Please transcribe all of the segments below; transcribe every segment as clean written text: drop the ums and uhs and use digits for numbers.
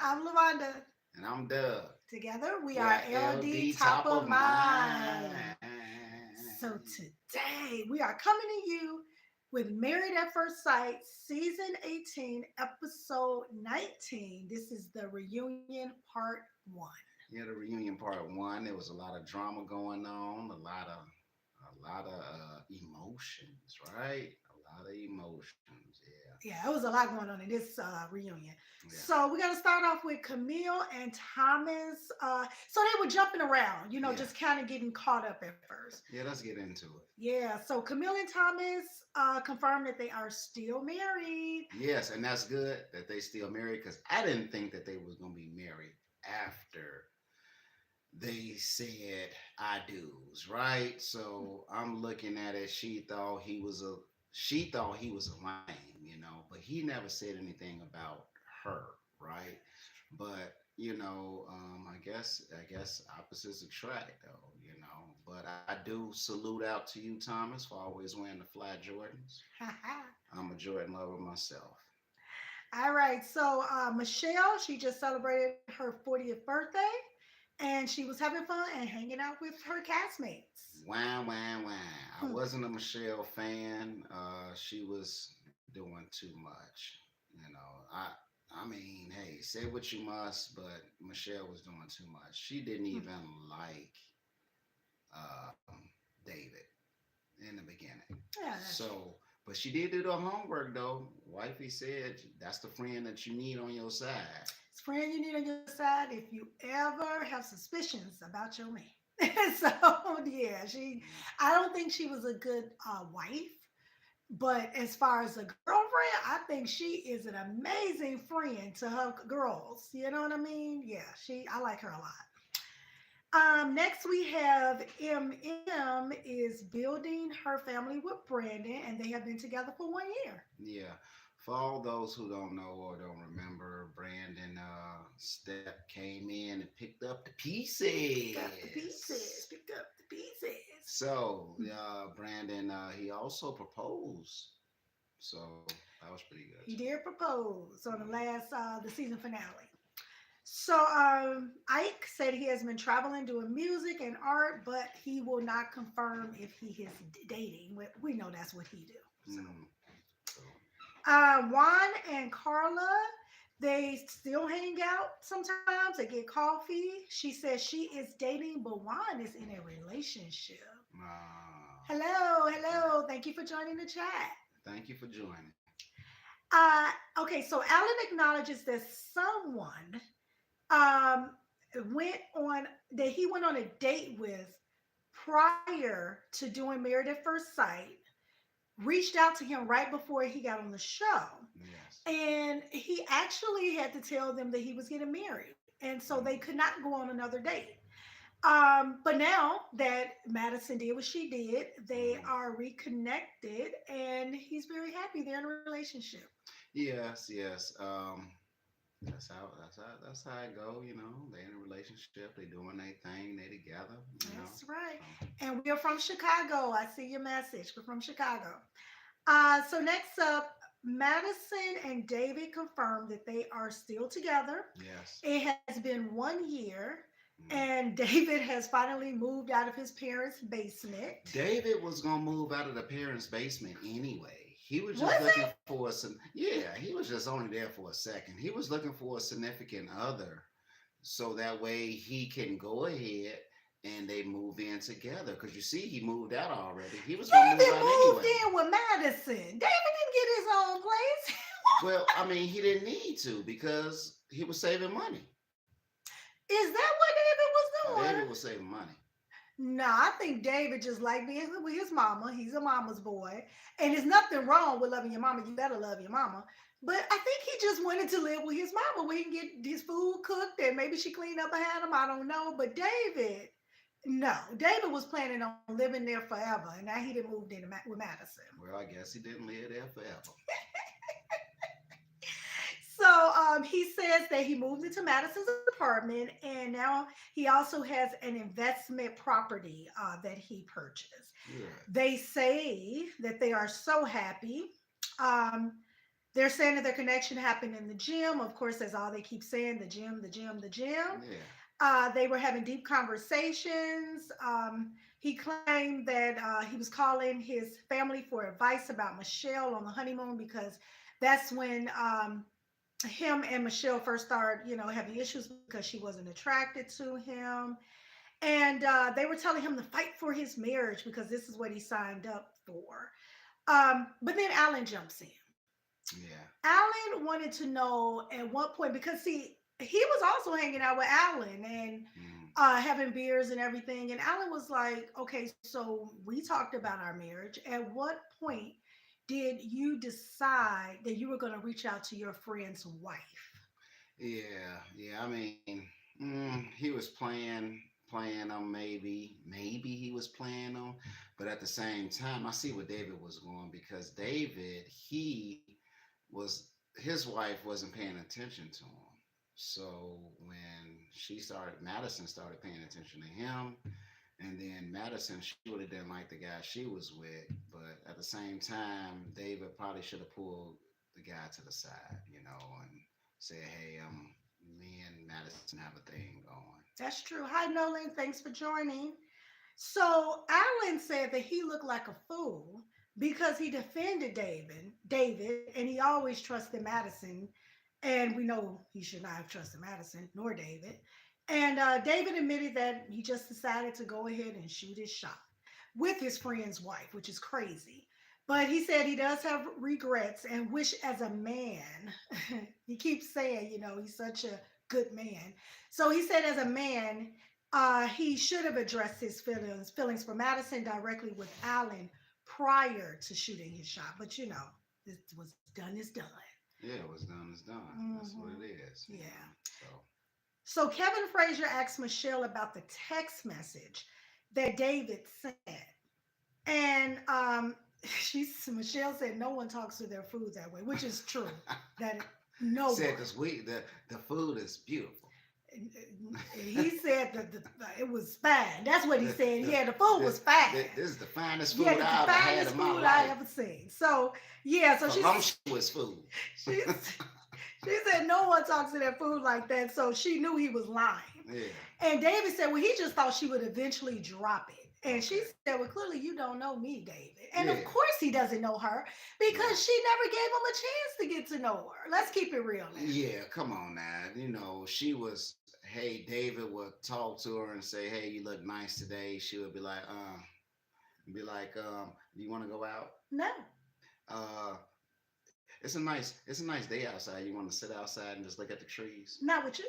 I'm Lavonda. And I'm Doug. Together we We are are LD LD Top top of of Mind. mind. So today we are coming to you with Married at First Sight, Season 18, Episode 19. This is the reunion part one. Yeah, the reunion part one. There was a lot of drama going on, a lot of emotions, right? A lot of emotions. Yeah, it was a lot going on in this reunion. Yeah, So we're gonna start off with Camille and Thomas. So they were jumping around, yeah, just kind of getting caught up at first. yeah. Let's get into it. Yeah, so Camille and Thomas confirmed that they are still married. Yes, and that's good that they still married because I didn't think that they was gonna be married after they said I do's, right? So I'm looking at it. She thought he was a lame, but he never said anything about her, right? But I guess opposites attract, though. But I do salute out to you, Thomas, for always wearing the fly Jordans. I'm a Jordan lover myself. All right, so Michelle, she just celebrated her 40th birthday and she was having fun and hanging out with her castmates. Wham, wham, wham. I Hmm. wasn't a Michelle fan. She was doing too much. I mean, hey, say what you must, but Michelle was doing too much. She didn't Hmm. even like David in the beginning. Yeah, that's true. So, but she did do the homework though. Wifey said that's the friend that you need on your side. It's a friend you need on your side if you ever have suspicions about your man. So yeah, I don't think she was a good wife. But as far as a girlfriend, I think she is an amazing friend to her girls. You know what I mean? Yeah, I like her a lot. Next we have MM is building her family with Brandon, and they have been together for 1 year. Yeah. For all those who don't know or don't remember, Brandon Step came in and picked up the Picked up the pieces. pieces. Picked up the pieces. So, Brandon, he also proposed. So that was pretty good He too. did propose on the season finale. So Ike said he has been traveling doing music and art, but he will not confirm if he is dating. We know that's what he do. So So, Juan and Carla, they still hang out sometimes. They get coffee. She says she is dating, but Juan is in a relationship. Hello, hello. Thank you for joining the chat. thank you for joining. Okay, so Alan acknowledges that someone um, went on that he went on a date with prior to doing Married at First Sight, reached out to him right before he got on the show. Yes. And he actually had to tell them that he was getting married. And so they could not go on another date. But now that Madison did what she did, they Mhm. are reconnected and he's very happy they're in a relationship. Yes, yes. That's how it go. They in a relationship. They doing their thing. They together. That's right. So, And we are from Chicago. I see your message. We're from Chicago. So next up, Madison and David confirmed that they are still together. yes. It has been 1 year, Mhm. and David has finally moved out of his parents' basement. David was gonna move out of the parents' basement anyway. He was just Was looking it? for yeah. He was just only there for a second. He was looking for a significant other, so that way he can go ahead and they move in together. Cause you see, he moved out already. He was gonna move David out moved anyway. in with Madison. David didn't get his own place. Well, I mean, he didn't need to because he was saving money. Is that what David was doing? David was saving money. No, I think David just like being with his mama. He's a mama's boy. And there's nothing wrong with loving your mama. You better love your mama. But I think he just wanted to live with his mama where he can get his food cooked and maybe she cleaned up behind him. I don't know. But David, no. David was planning on living there forever. And now he done moved in with Madison. Well, I guess he didn't live there forever. So he says that he moved into Madison's apartment and now he also has an investment property that he purchased. Good. They say that they are so happy. Um, They're saying that their connection happened in the gym. Of course, that's all they keep saying, the gym, the gym, the gym. Yeah. They were having deep conversations. He claimed that he was calling his family for advice about Michelle on the honeymoon because that's when him and Michelle first started, having issues because she wasn't attracted to him. And they were telling him to fight for his marriage because this is what he signed up for. But then Alan jumps in. Yeah. Alan wanted to know at what point, because see, he was also hanging out with Alan and Mm. having beers and everything. And Alan was like, okay, so we talked about our marriage. At what point did you decide that you were going to reach out to your friend's wife? Yeah. Yeah. I mean, he was playing on maybe he was playing on, but at the same time, I see where David was going because David he was his wife wasn't paying attention to him. So when Madison started paying attention to him, and then Madison, she really didn't like the guy she was with. But at the same time, David probably should have pulled the guy to the side, and said, "Hey, me and Madison have a thing going." That's true. Hi, Nolan. Thanks for joining. So Alan said that he looked like a fool because he defended David, and he always trusted Madison. And we know he should not have trusted Madison nor David. And David admitted that he just decided to go ahead and shoot his shot with his friend's wife, which is crazy. But he said he does have regrets and wish as a man, he keeps saying, he's such a good man. So he said, as a man, he should have addressed his feelings for Madison directly with Allen prior to shooting his shot. But it was done is done. Yeah, what's done is done. That's what Hmm. it is. Yeah. So So Kevin Frazier asked Michelle about the text message that David sent, and Michelle said no one talks to their food that way, which is true. That no said one. this week the food is beautiful. He said that it was fine. That's what he the, said. the, Yeah, the food was fine. this is the finest food Yeah, the I ever had finest in my food I life. ever seen. So yeah, so Voluptuous food. she she said no one talks to their food like that. So she knew he was lying. Yeah. And David said, well, he just thought she would eventually drop it. And she Okay. said, well, clearly you don't know me, David. And of Yeah. course he doesn't know her Yeah. because she never gave him a chance to get to know her. Let's keep it real now. Yeah, come on now. She was, hey, David would talk to her and say, hey, you look nice today. She would be like, do you want to go out? No, Uh, it's a nice day outside. You want to sit outside and just look at the trees? not with you.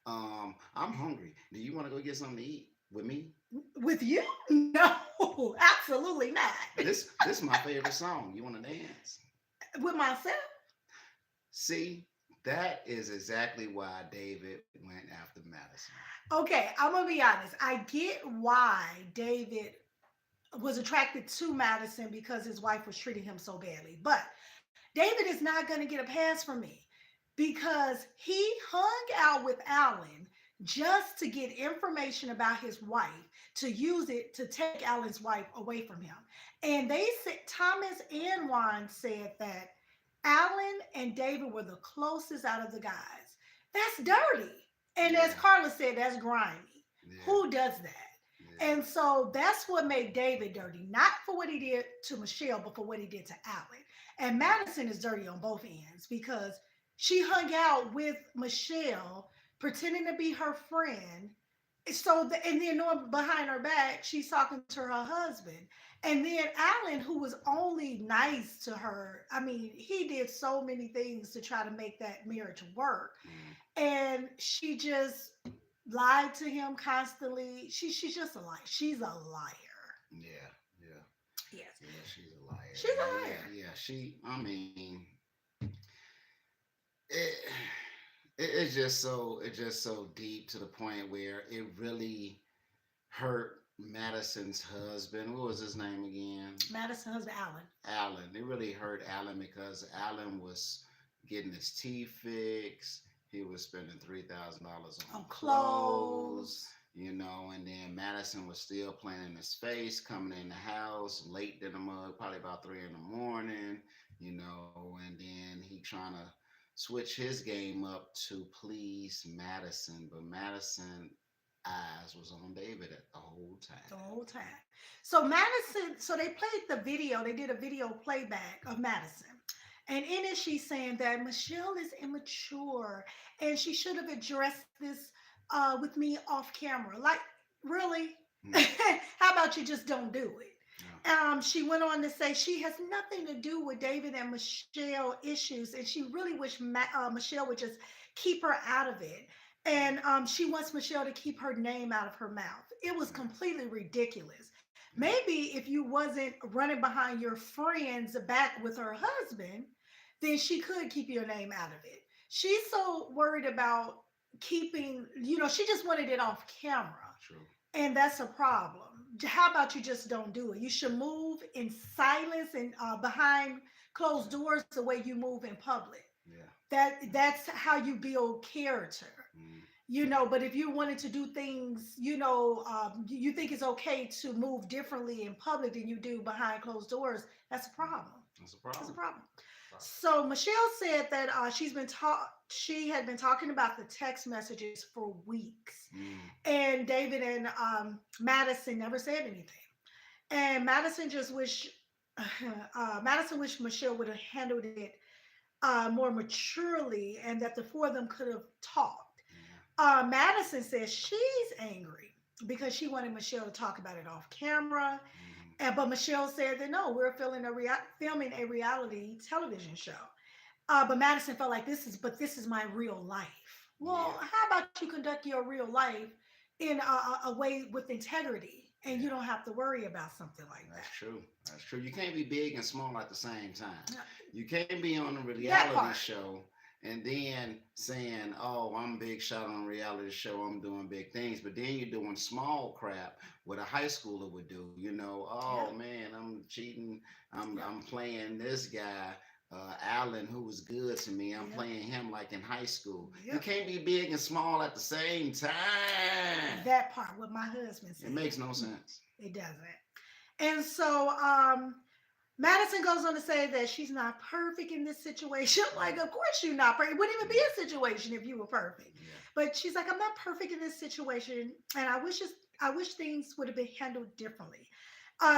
I'm hungry. Do you want to go get something to eat with me? With you? No, absolutely not. This is my favorite song. You want to dance? With myself? See, that is exactly why David went after Madison. Okay, I'm gonna be honest. I get why David was attracted to Madison because his wife was treating him so badly. But David is not going to get a pass from me because he hung out with Alan just to get information about his wife to use it to take Alan's wife away from him. And they said Thomas and Juan said that Alan and David were the closest out of the guys. That's dirty. And as Yeah, Carla said, that's grimy. yeah, Who does that? yeah, And so that's what made David dirty, not for what he did to Michelle, but for what he did to Alan. And Madison is dirty on both ends because she hung out with Michelle, pretending to be her friend. And then knowing behind her back, she's talking to her husband. And then Alan, who was only nice to her, I mean, he did so many things to try to make that marriage work. mm, And she just lied to him constantly. She's just a liar. She's a liar. yeah, yeah, Yes, yeah. She's a liar. she's a Yeah, liar. yeah. I mean, it, it's just so deep to the point where it really hurt Madison's husband. What was his name again? Madison husband Alan. Alan. It really hurt Alan because Alan was getting his teeth fixed. He was spending $3,000 on On clothes, clothes. and then Madison was still playing in his face, coming in the house late in the mug, probably about 3 in the morning. and then he trying to switch his game up to please Madison, but Madison eyes was on David at the whole The time. whole time. So Madison, so they played the video, they did a video playback of Madison. And in it, she's saying that Michelle is immature and she should have addressed this with me off camera. Like, really? Hmm. How about you just don't do it? Yeah. She went on to say she has nothing to do with David and Michelle issues, and she really wished Michelle would just keep her out of it. And she wants Michelle to keep her name out of her mouth. It was Yeah. completely ridiculous. Yeah. Maybe if you wasn't running behind your friends back with her husband, then she could keep your name out of it. She's so worried about keeping, she just wanted it off camera. True. And that's a problem. How about you just don't do it? You should move in silence and behind closed doors the way you move in public. Yeah. That's how you build character. Mm. But if you wanted to do things, you think it's okay to move differently in public than you do behind closed doors, that's a problem. That's a That's a problem. problem. So Michelle said that she had been talking about the text messages for weeks, Mm. and David and Madison never said anything. And Madison wished Michelle would have handled it more maturely, and that the four of them could have talked. Yeah. Madison says she's angry because she wanted Michelle to talk about it off camera, Mm. but Michelle said that no, we're filming a reality television show. But Madison felt like this is my real life. Well, Yeah. how about you conduct your real life in a way with integrity, and you Yeah. don't have to worry about something like That's that. true. That's true. You can't be big and small at the same time. Yeah, You can't be on a that reality part. show and then saying, "Oh, I'm big shot on a reality show. I'm doing big things," but then you're doing small crap what a high schooler would do. Yeah, Oh man, I'm cheating. I'm yeah, I'm playing this guy. Allen, who was good to me, I'm yeah, playing him like in high school. You yeah. can't be big and small at the same time. That part, what my husband It said. makes no sense. It doesn't. And so Madison goes on to say that she's not perfect in this situation. Like, of course you're not perfect. It wouldn't even be a situation if you were perfect. Yeah. But she's like, I'm not perfect in this situation, and I wish things would have been handled differently.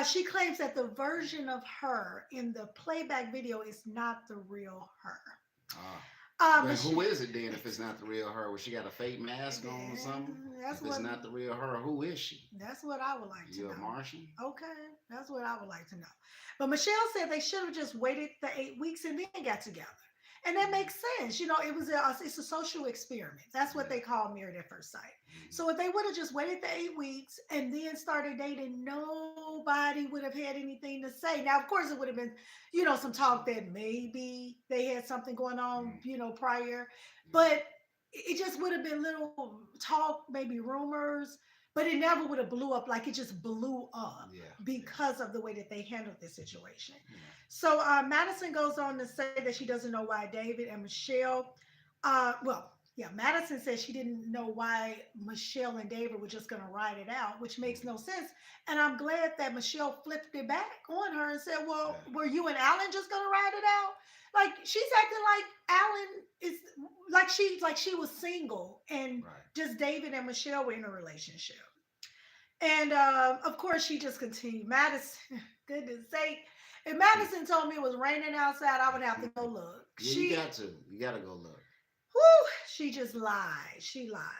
She claims that the version of her in the playback video is not the real her. Ah. But But who is it then if it's not the real her? Well, she got a fake mask on or something? that's If it's what not the real her, who is she? that's what I would like to You a know. Martian? Okay, that's what I would like to know. But Michelle said they should have just waited the 8 weeks and then got together. And that Mm. makes sense. It's a social experiment. That's what Yeah. they call married at first sight. Mm. So if they would have just waited the 8 weeks and then started dating, nobody would have had anything to say. Now, of course, it would have been, some talk that maybe they had something going on, Mm. prior, Yeah. but it just would have been little talk, maybe rumors, but it never would have blew up like it just blew up Yeah. Yeah. because of the way that they handled this situation. Yeah. So Madison goes on to say that she doesn't know why David and Michelle, yeah, Madison says she didn't know why Michelle and David were just going to ride it out, which makes Mm. no sense. And I'm glad that Michelle flipped it back on her and said, "Well, Yeah. were you and Alan just going to ride it out?" Like she's acting like Alan is like she was single and Right. just David and Michelle were in a relationship. And of course, she just continued. Madison, goodness sake, if Madison told me it was raining outside, I would have to go look. Yeah, you got to. You got to go look. Whew, she just lies. She lies.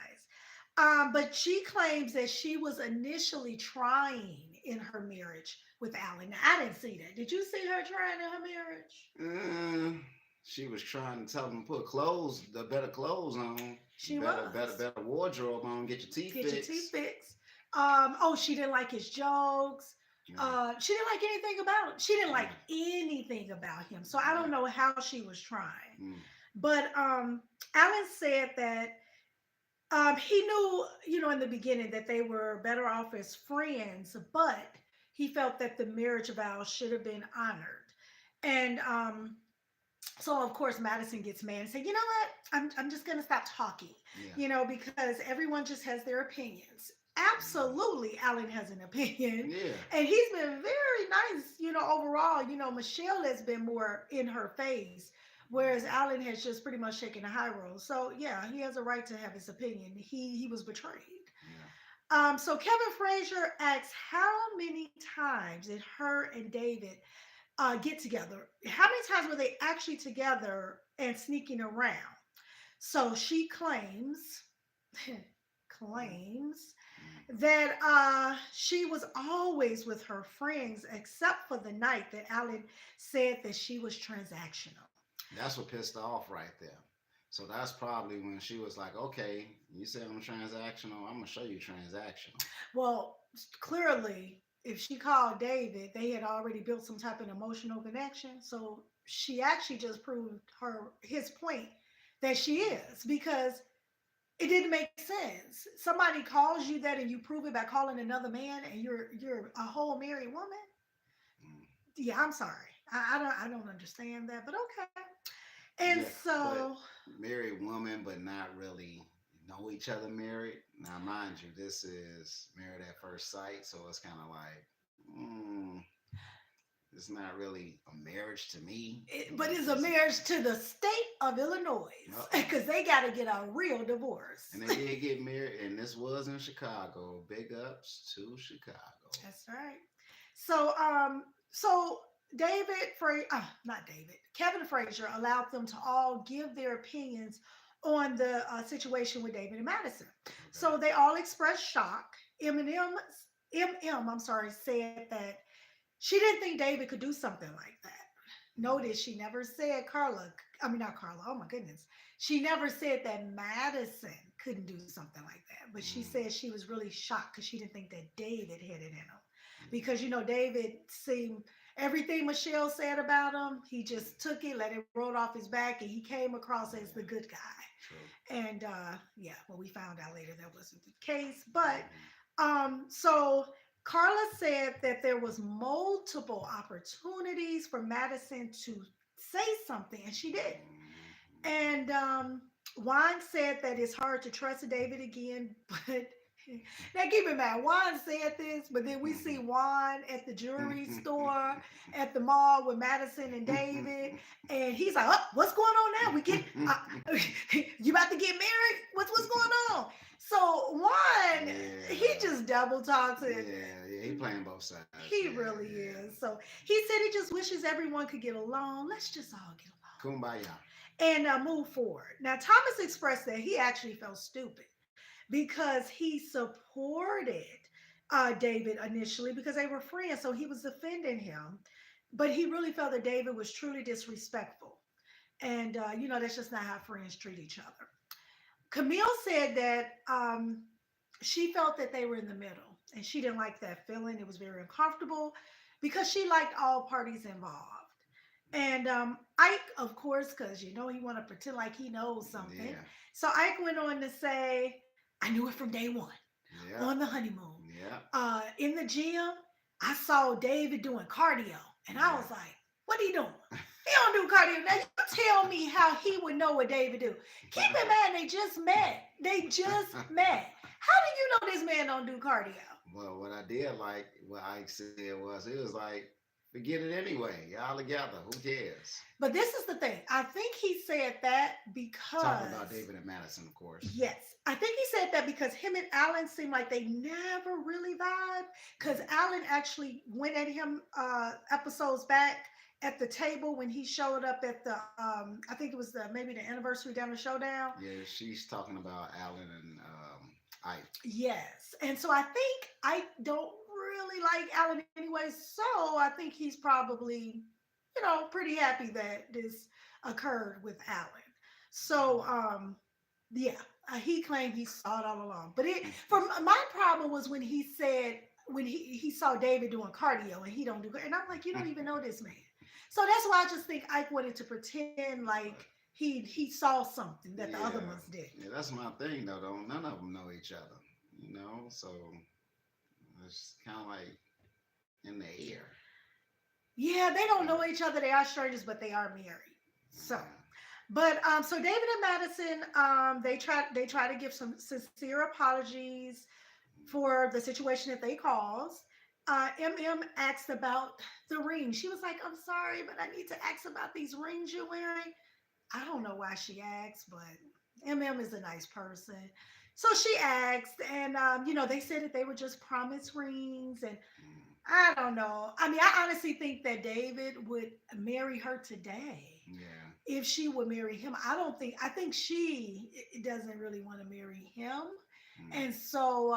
But she claims that she was initially trying in her marriage with Alan. Now, I didn't see that. Did you see her trying in her marriage? Uh, she was trying to tell them to put the better clothes on, She was. better wardrobe on, get your teeth Get your teeth fixed. fixed. She didn't like his jokes. Yeah. She didn't like anything about him. She didn't like Yeah. anything about him. So I Yeah. don't know how she was trying. Mm. But Alan said that he knew, in the beginning that they were better off as friends, but he felt that the marriage vows should have been honored. And so of course Madison gets mad and said, "You know what? I'm just gonna stop talking, Yeah. because everyone just has their opinions." absolutely Alan has an opinion. Yeah. And he's been very nice, overall. Michelle has been more in her face, whereas Alan has just pretty much shaken the high road. So yeah, he has a right to have his opinion. He was betrayed. Yeah. So Kevin Frazier asks, how many times did her and David get together? How many times were they actually together and sneaking around? So she claims, Mm, claims mm. that she was always with her friends except for the night that Alan said that she was transactional. That's what pissed her off right there. So that's probably when she was like, okay, you say I'm transactional, I'm gonna show you transactional. Well, clearly, if she called David, they had already built some type of emotional connection. So she actually just proved his point that she is, because it didn't make sense. Somebody calls you that and you prove it by calling another man, and you're a whole married woman. Mm. Yeah, I'm sorry. I don't understand that, but okay. And Yeah, but so married woman, but not really know each other married. Now, mind you, this is married at first sight, so it's kind of like, it's not really a marriage to me. but it's a It's marriage to the state of Illinois, uh-uh. because they got to get a real divorce. And they did get married, and this was in Chicago. Big ups to Chicago. That's right. So not David, Kevin Frazier allowed them to all give their opinions on the situation with David and Madison. Okay. So they all expressed shock. Eminem, I'm sorry, said that she didn't think David could do something like that. Notice she never said Carla. I mean, not Carla. Oh my goodness. She never said that Madison couldn't do something like that. But she Mm, said she was really shocked because she didn't think that David had it in him. yeah, Because, David seemed, everything Michelle said about him, he yeah, just took it, let it roll off his back, and he came across as the yeah. good guy. True. And yeah, well, we found out later that wasn't the case. But Hmm. so Carla said that there was multiple opportunities for Madison to say something, and she did. Hmm. And Juan said that it's hard to trust David again, but now keep in mind, Juan said this, but then we see Juan at the jewelry store at the mall with Madison and David, and he's like, "Oh, what's going on now? We get you about to get married? What's going on?" So Juan, he Yeah, just double talks it. yeah. He playing both sides. He Yeah, really yeah. is. So he said he just wishes everyone could get along. Let's just all get Kumbaya. along and move forward. Now, Thomas expressed that he actually felt stupid because he supported David initially because they were friends. So he was defending him. But he really felt that David was truly disrespectful. And, that's just not how friends treat each other. Camille said that she felt that they were in the middle and she didn't like that feeling. It was very uncomfortable because she liked all parties involved. And Ike, of course, because he want to pretend like he knows something. Yeah, So Ike went on to say, "I knew it from day one yeah, on the honeymoon. yeah, In the gym, I saw David doing cardio, and I yeah. was like, what he doing? He don't do cardio. Now you tell me how he would know what David do. Keep in mind, they just met. They just met. How do you know this man don't do cardio? Well, what I did like, what Ike said was, it was like, forget it anyway. Y'all together. Who cares? But this is the thing. I think he said that Talking about because, David and Madison, of course. yes, I think he said that because him and Alan seemed like they never really vibe. Because Mm. Alan actually went at him episodes back at the table when he showed up at the, I think it was maybe the anniversary down the showdown. Yeah, she's talking about Alan and Ike. Yes. And so I think I don't really like Alan anyway. So I think he's probably, pretty happy that this occurred with Alan. So, yeah, he claimed he saw it all along. But for my problem was when he said, when he saw David doing cardio and he don't do, and I'm like, you don't even know this man. So that's why I just think Ike wanted to pretend like he saw something that the other Yeah, ones didn't. yeah, that's my thing though. Don't none of them know each other, so it's kind of like in the air. Yeah, they don't Yeah, know each other. They are strangers, but they are married. So, yeah. but so David and Madison, they try to give some sincere apologies. for the situation that they caused. MM asked about the ring. She was like, I'm sorry, but I need to ask about these rings you're wearing. I don't know why she asked, but MM is a nice person. So she asked, and they said that they were just promise rings, and Mm. I don't know. I mean, I honestly think that David would marry her today Yeah. if she would marry him. I think she doesn't really want to marry him. Mm. And so,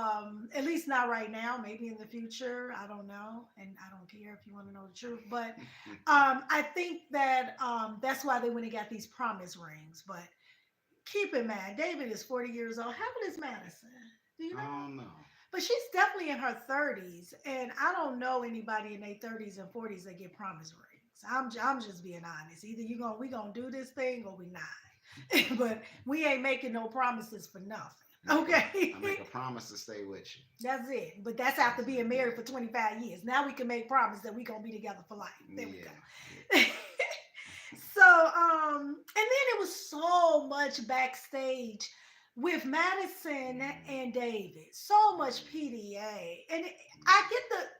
at least not right now, maybe in the future, I don't know. And I don't care if you want to know the truth. But I think that that's why they went and got these promise rings. But keep in mind, David is 40 years old. How old is Madison? Do you know? Oh no. But she's definitely in her 30s. And I don't know anybody in their 30s and 40s that get promise rings. I'm just being honest. Either we gonna do this thing or we not. But we ain't making no promises for nothing. I Okay. make a promise to stay with you. That's it. But that's after That's it. being married Yeah. for 25 years. Now we can make promise that we gonna be together for life. There we Yeah. Yeah. go. So, and then it was so much backstage with Madison Mm. and David. So much Mm. PDA. And I Mm. get the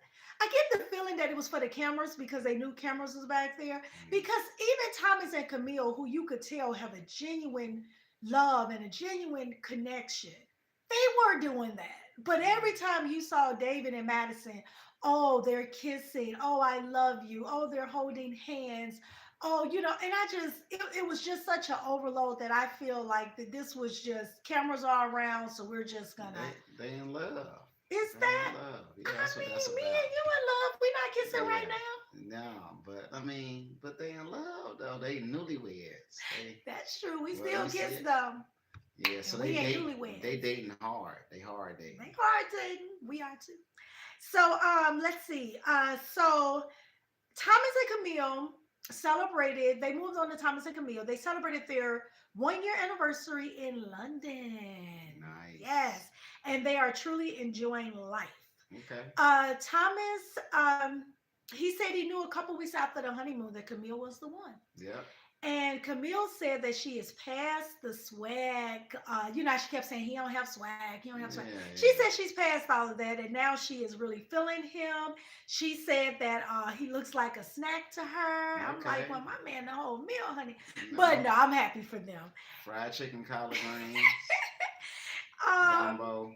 I get the feeling that it was for the cameras because they knew cameras was back there. Mm. Because even Thomas and Camille, who you could tell have a genuine love and a genuine connection, they were doing that. But every Mm. time you saw David and Madison, oh, they're kissing. Oh, I love you. Oh, they're holding hands. Oh, and it was just such an overload that I feel like that this was just cameras are around, so we're just gonna. They in love. Is They in that? love. I Yeah, that's what that's mean, me about. and you in love. We not kissing right Yeah. now. No, but I mean, but they in love though. They newlyweds. They That's true. We well, still you see kiss it. them, Yeah, and so we they ain't date. They newlyweds. dating hard. They hard dating. They hard dating. We are too. So let's see. So Thomas and Camille celebrated. They moved on to Thomas and Camille. They celebrated their 1 year anniversary in London. Nice. Yes, and they are truly enjoying life. Okay. Thomas, he said he knew a couple weeks after the honeymoon that Camille was the one. Yep. And Camille said that she is past the swag. She kept saying he don't have swag, he don't have swag. Yeah. She Yeah. said she's past all of that, and now she is really feeling him. She said that he looks like a snack to her. I'm like, well, Okay. my man, the whole meal, honey. But no, No. I'm happy for them. Fried chicken, collard greens, um, gumbo,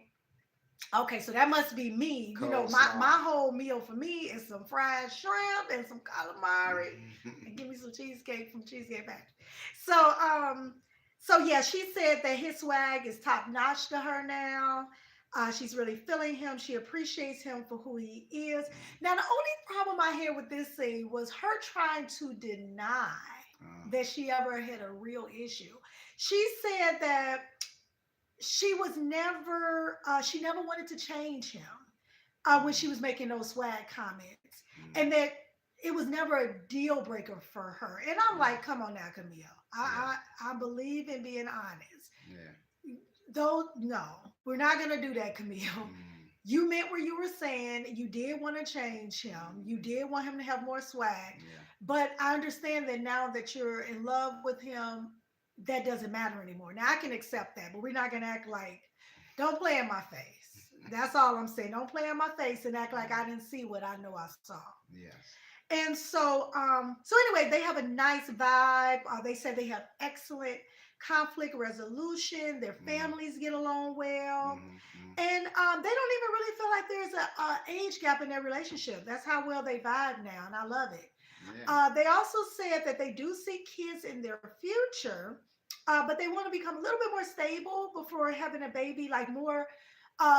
Okay, so that must be me. My coleslaw. whole meal for me is some fried shrimp and some calamari, and give me some cheesecake from Cheesecake Factory. So, yeah, she said that his swag is top notch to her now. She's really feeling him. She appreciates him for who he is. Now, the only problem I had with this scene was her trying to deny that she ever had a real issue. She said that she never wanted to change him when she was making those swag comments, and that it was never a deal breaker for her. And I'm Yeah. like, come on now, Camille. Yeah. I believe in being honest. Yeah. Though, no, we're not gonna do that, Camille. Mm. You meant what you were saying. You did want to change him. You did want him to have more swag. Yeah. But I understand that now that you're in love with him, that doesn't matter anymore. Now I can accept that, but we're not gonna act like don't play in my face. That's all I'm saying. Don't play in my face and act like I didn't see what I know I saw. Yes. And so anyway, they have a nice vibe. They said they have excellent conflict resolution. Their Mm. families get along well, Mm. Mm. and they don't even really feel like there's a age gap in their relationship. That's how well they vibe now, and I love it. Yeah. They also said that they do see kids in their future, but they want to become a little bit more stable before having a baby, like more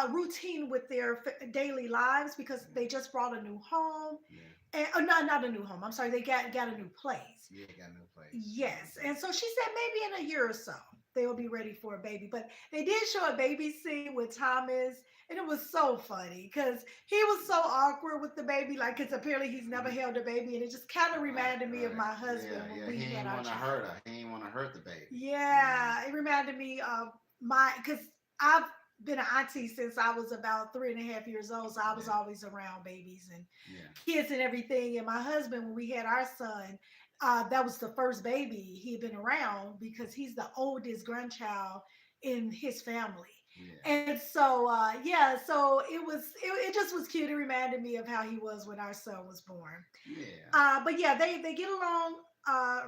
routine with their daily lives because Yeah. they just brought a new home. Yeah. And not a new home. I'm sorry, they got a new place. Yeah. Got no place. Yes, and so she said maybe in a year or so they will be ready for a baby. But they did show a baby scene with Thomas, and it was so funny because he was so awkward with the baby, like because apparently he's never held a baby, and it just kind of Right. reminded me of Right. my husband Yeah. when Yeah. we He had ain't our want to child. hurt her. He ain't want to hurt the baby. Mm. Yeah, it reminded me of my because I've been an auntie since I was about 3.5 years old, so I was Yeah. always around babies and Yeah. kids and everything. And my husband, when we had our son, that was the first baby he had been around because he's the oldest grandchild in his family. Yeah. And so, yeah, so it just was cute. It reminded me of how he was when our son was born. Yeah. But yeah, they get along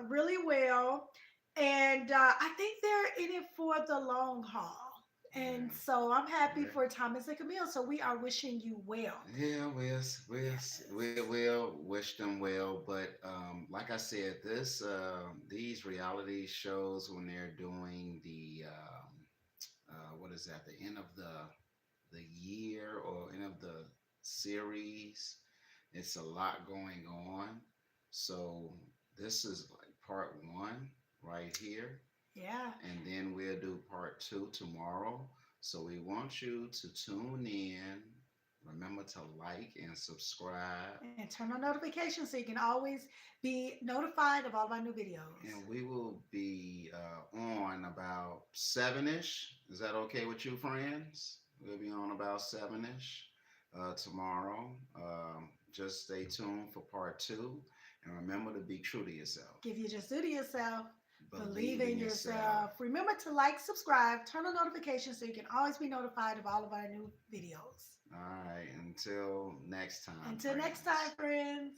really well, and I think they're in it for the long haul. And Yeah. so I'm happy Right. for Thomas and Camille. So we are wishing you well. Yeah, Yes. we'll wish them well, but like I said, these reality shows when they're doing the what is that, the end of the year or end of the series, it's a lot going on. So this is like part one right here, Yeah. and then we'll do part two tomorrow. So we want you to tune in. Remember to like and subscribe, And turn on notifications so you can always be notified of all of our new videos. and we will be on about 7ish. Is that okay with you, friends? We'll be on about 7ish tomorrow. Just stay tuned for part two, and remember to be true to yourself. If you just do to yourself, believe Believe in in yourself. yourself. Remember to like, subscribe, turn on notifications so you can always be notified of all of our new videos. All right. Until next time, Until next time, friends. friends.